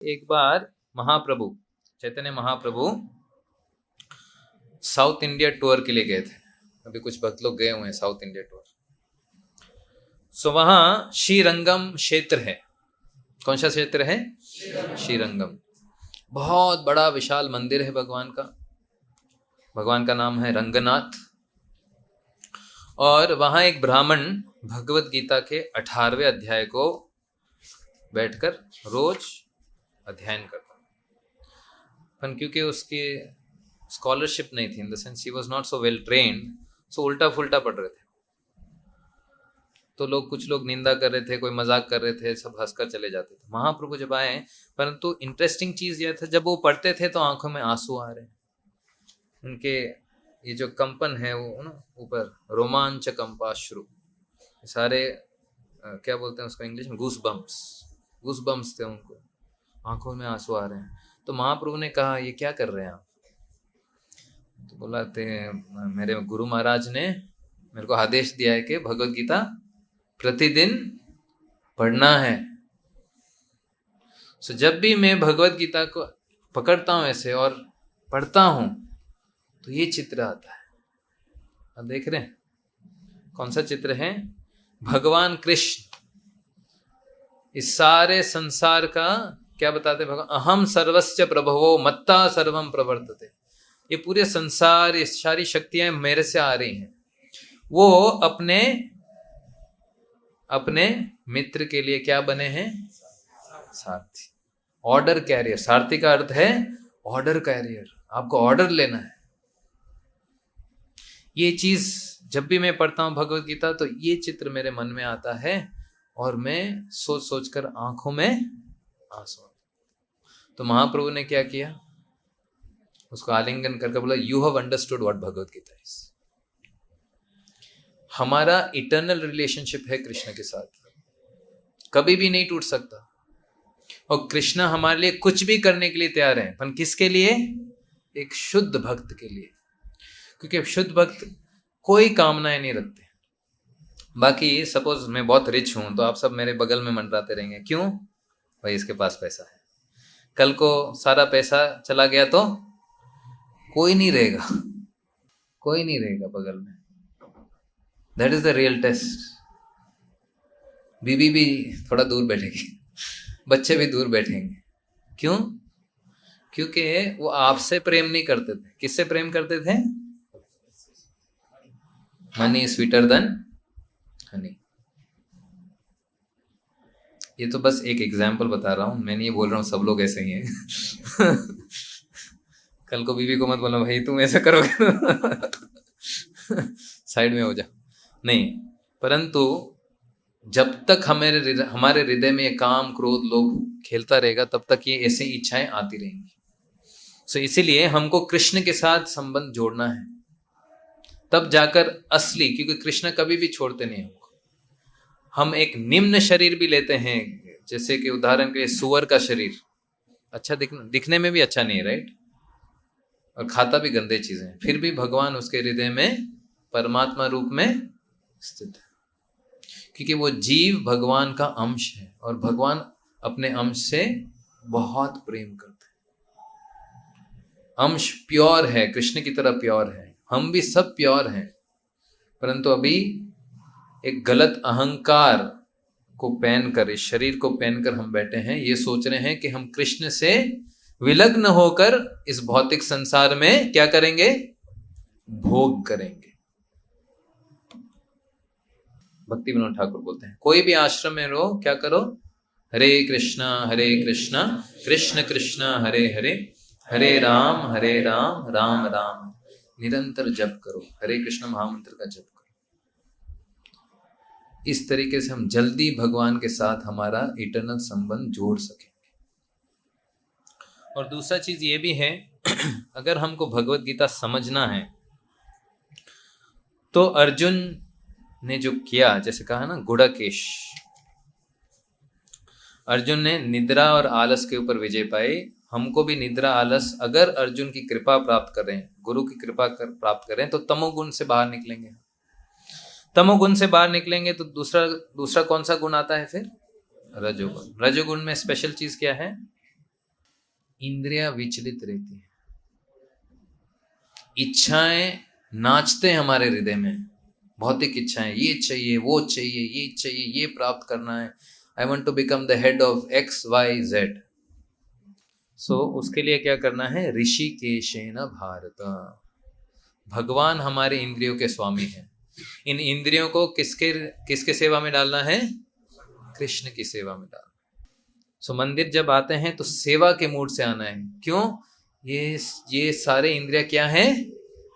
एक बार महाप्रभु Chaitanya Mahaprabhu south India tour के लिए गए थे। अभी कुछ भक्त लोग गए हुए हैं साउथ इंडिया टूर। सो वहां श्रीरंगम क्षेत्र है। कौन सा क्षेत्र है? श्रीरंगम। बहुत बड़ा विशाल मंदिर है भगवान का। भगवान का नाम है रंगनाथ। और वहां एक ब्राह्मण भगवत गीता के 18वें अध्याय को बैठकर रोज अध्ययन करता, पर क्योंकि उसकी स्कॉलरशिप नहीं थी, इन द सेंस ही was not so well trained, so उल्टा फुल्टा पढ़ रहे थे। तो कुछ लोग निंदा कर रहे थे, कोई मजाक कर रहे थे, सब हंसकर चले जाते थे। महाप्रभु जब आए, परंतु इंटरेस्टिंग चीज यह था, जब वो पढ़ते थे तो आंखों में आंसू आ रहे हैं। उनके ये जो कंपन है वो ना ऊपर रोमांच कंपाश्रु, सारे क्या बोलते हैं उसको इंग्लिश में, गूस बम्स थे, उनको आंखों में आंसू आ रहे हैं। तो महाप्रभु ने कहा, ये क्या कर रहे हैं आप? तो बोला थे, मेरे गुरु महाराज ने मेरे को आदेश दिया है कि भगवत गीता प्रतिदिन पढ़ना है। सो जब भी मैं भगवत गीता को पकड़ता हूं ऐसे और पढ़ता हूं तो ये चित्र आता है। आप देख रहे हैं कौन सा चित्र है? भगवान कृष्ण इस सारे संसार का क्या बताते भगवान? अहम सर्वस्य प्रभवो मत्ता सर्वम प्रवर्तते। ये पूरे संसार, ये सारी शक्तियां मेरे से आ रही हैं। वो अपने मित्र के लिए क्या बने हैं? सारथी, ऑर्डर कैरियर। सारथी का अर्थ है ऑर्डर कैरियर, आपको ऑर्डर लेना है। ये चीज जब भी मैं पढ़ता हूं भगवत गीता तो ये चित्र मेरे मन में आता है और मैं सोच सोचकर आंखों में आंसू। तो महाप्रभु ने क्या किया? उसको आलिंगन करके बोला, you have understood what Bhagavad Gita is. हमारा इटर्नल रिलेशनशिप है कृष्ण के साथ, कभी भी नहीं टूट सकता। और कृष्ण हमारे लिए कुछ भी करने के लिए तैयार है, पर किसके लिए? एक शुद्ध भक्त के लिए। क्योंकि शुद्ध भक्त कोई कामनाएं नहीं रखते। बाकी सपोज मैं बहुत रिच हूं तो आप सब मेरे बगल में मंडराते रहेंगे, क्यों? भाई इसके पास पैसा है। कल को सारा पैसा चला गया तो कोई नहीं रहेगा, कोई नहीं रहेगा बगल में। That is the real test. बीवी भी थोड़ा दूर बैठेगी, बच्चे भी दूर बैठेंगे। क्यों? क्योंकि वो आपसे प्रेम नहीं करते थे। किससे प्रेम करते थे? Money sweeter than Honey. ये तो बस एक एग्जाम्पल बता रहा हूं, मैं नहीं बोल रहा हूं सब लोग ऐसे ही हैं। कल को बीवी को मत बोलो, भाई तुम ऐसा करोगे। साइड में हो जा। नहीं, परंतु जब तक हमारे हृदय में ये काम क्रोध लोभ खेलता रहेगा तब तक ये ऐसी इच्छाएं आती रहेंगी। सो इसीलिए हमको कृष्ण के साथ संबंध जोड़ना है, तब जाकर असली, क्योंकि कृष्ण कभी भी छोड़ते नहीं हमको। हम एक निम्न शरीर भी लेते हैं, जैसे कि उदाहरण के लिए सुअर का शरीर अच्छा दिखने में भी अच्छा नहीं है, राइट? और खाता भी गंदे चीजें, फिर भी भगवान उसके हृदय में परमात्मा रूप में स्थित है। क्योंकि वो जीव भगवान का अंश है और भगवान अपने अंश से बहुत प्रेम करते हैं। अंश प्योर है, कृष्ण की तरह प्योर है। हम भी सब प्योर हैं, परंतु अभी एक गलत अहंकार को पहनकर, इस शरीर को पहनकर हम बैठे हैं। ये सोच रहे हैं कि हम कृष्ण से विलग्न होकर इस भौतिक संसार में क्या करेंगे? भोग करेंगे। भक्ति विनोद ठाकुर बोलते हैं, कोई भी आश्रम में रहो, क्या करो? हरे कृष्णा कृष्ण कृष्ण हरे हरे, हरे राम राम राम निरंतर जप करो। हरे कृष्ण महामंत्र का जप करो। इस तरीके से हम जल्दी भगवान के साथ हमारा इटर्नल संबंध जोड़ सकेंगे। और दूसरा चीज ये भी है, अगर हमको भगवत गीता समझना है तो अर्जुन ने जो किया, जैसे कहा ना गुड़केश, अर्जुन ने निद्रा और आलस के ऊपर विजय पाई। हमको भी निद्रा आलस, अगर अर्जुन की कृपा प्राप्त करें, गुरु की कृपा प्राप्त करें, तो तमोगुण से बाहर निकलेंगे। तमोगुण से बाहर निकलेंगे तो दूसरा कौन सा गुण आता है फिर? रजोगुण। रजोगुण में स्पेशल चीज क्या है? इंद्रियां विचलित रहती हैं, इच्छाएं नाचते हैं हमारे हृदय में, भौतिक इच्छाएं, ये चाहिए, वो चाहिए, ये चाहिए, ये प्राप्त करना है, I want to become the head of XYZ। So उसके लिए क्या करना है? ऋषिकेशेन भारत। भगवान हमारे इंद्रियों के स्वामी हैं। इन इंद्रियों को किसके किसके सेवा में डालना है? कृष्ण की सेवा में डालना। सो मंदिर जब आते हैं तो सेवा के मूड से आना है। क्यों? ये सारे इंद्रिया क्या हैं?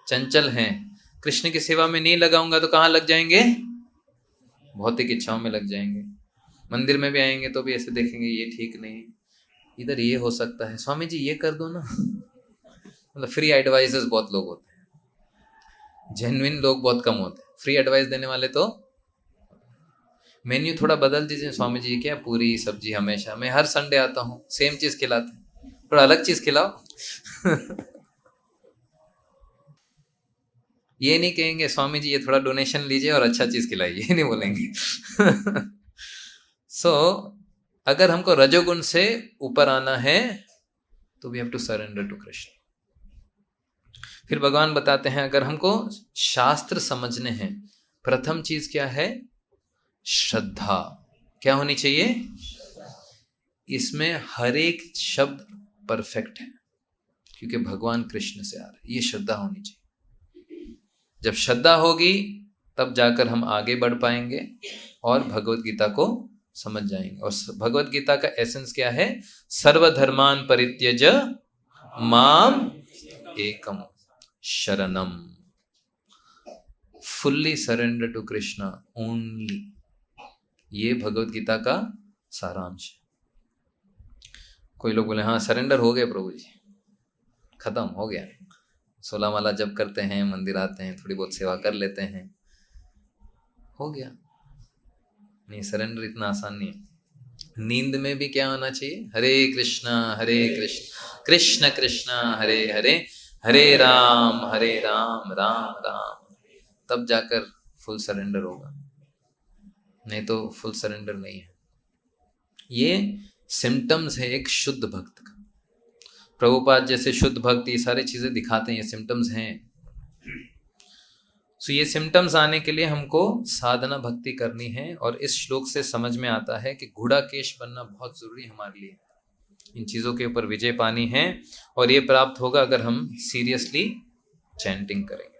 चंचल हैं। कृष्ण की सेवा में नहीं लगाऊंगा तो कहाँ लग जाएंगे? भौतिक इच्छाओं में लग जाएंगे। मंदिर में भी आएंगे तो भी ऐसे देखेंगे, ये ठीक नहीं, इधर ये हो सकता है, स्वामी जी ये कर दो ना। मतलब फ्री एडवाइजर्स बहुत लोग होते हैं, जेन्युइन लोग बहुत कम होते हैं। फ्री एडवाइस देने वाले तो मेन्यू थोड़ा बदल दीजिए स्वामी जी, क्या पूरी सब्जी हमेशा, मैं हर संडे आता हूँ सेम चीज खिलाते हैं, थोड़ा अलग चीज खिलाओ। ये नहीं कहेंगे स्वामी जी ये थोड़ा डोनेशन लीजिए और अच्छा चीज खिलाइए, ये नहीं बोलेंगे। सो अगर हमको रजोगुण से ऊपर आना है तो we have to surrender to Krishna. फिर भगवान बताते हैं अगर हमको शास्त्र समझने हैं, प्रथम चीज क्या है? श्रद्धा। क्या होनी चाहिए? इसमें हर एक शब्द परफेक्ट है क्योंकि भगवान कृष्ण से आ रहे, ये श्रद्धा होनी चाहिए। जब श्रद्धा होगी तब जाकर हम आगे बढ़ पाएंगे और भगवत गीता को समझ जाएंगे। और भगवत गीता का एसेंस क्या है? सर्वधर्मान परित्यज माम एकम शरणम। Fully surrender to Krishna only. ये भगवत गीता का सारांश है। कोई लोग बोले हाँ सरेंडर हो गया प्रभु जी, खत्म हो गया, 16 माला जब करते हैं, मंदिर आते हैं, थोड़ी बहुत सेवा कर लेते हैं, हो गया। नहीं, सरेंडर इतना आसान नहीं है। नींद में भी क्या होना चाहिए? हरे कृष्णा कृष्ण कृष्ण हरे हरे, हरे राम राम राम, तब जाकर फुल सरेंडर होगा, नहीं तो फुल सरेंडर नहीं है। ये सिम्टम्स है एक शुद्ध भक्त का। प्रभुपाद जैसे शुद्ध भक्त ये सारी चीजें दिखाते हैं, ये सिम्टम्स हैं। सो ये सिम्टम्स आने के लिए हमको साधना भक्ति करनी है। और इस श्लोक से समझ में आता है कि गुड़ाकेश बनना बहुत जरूरी है हमारे लिए। इन चीजों के ऊपर विजय पानी है और ये प्राप्त होगा अगर हम सीरियसली चैंटिंग करेंगे।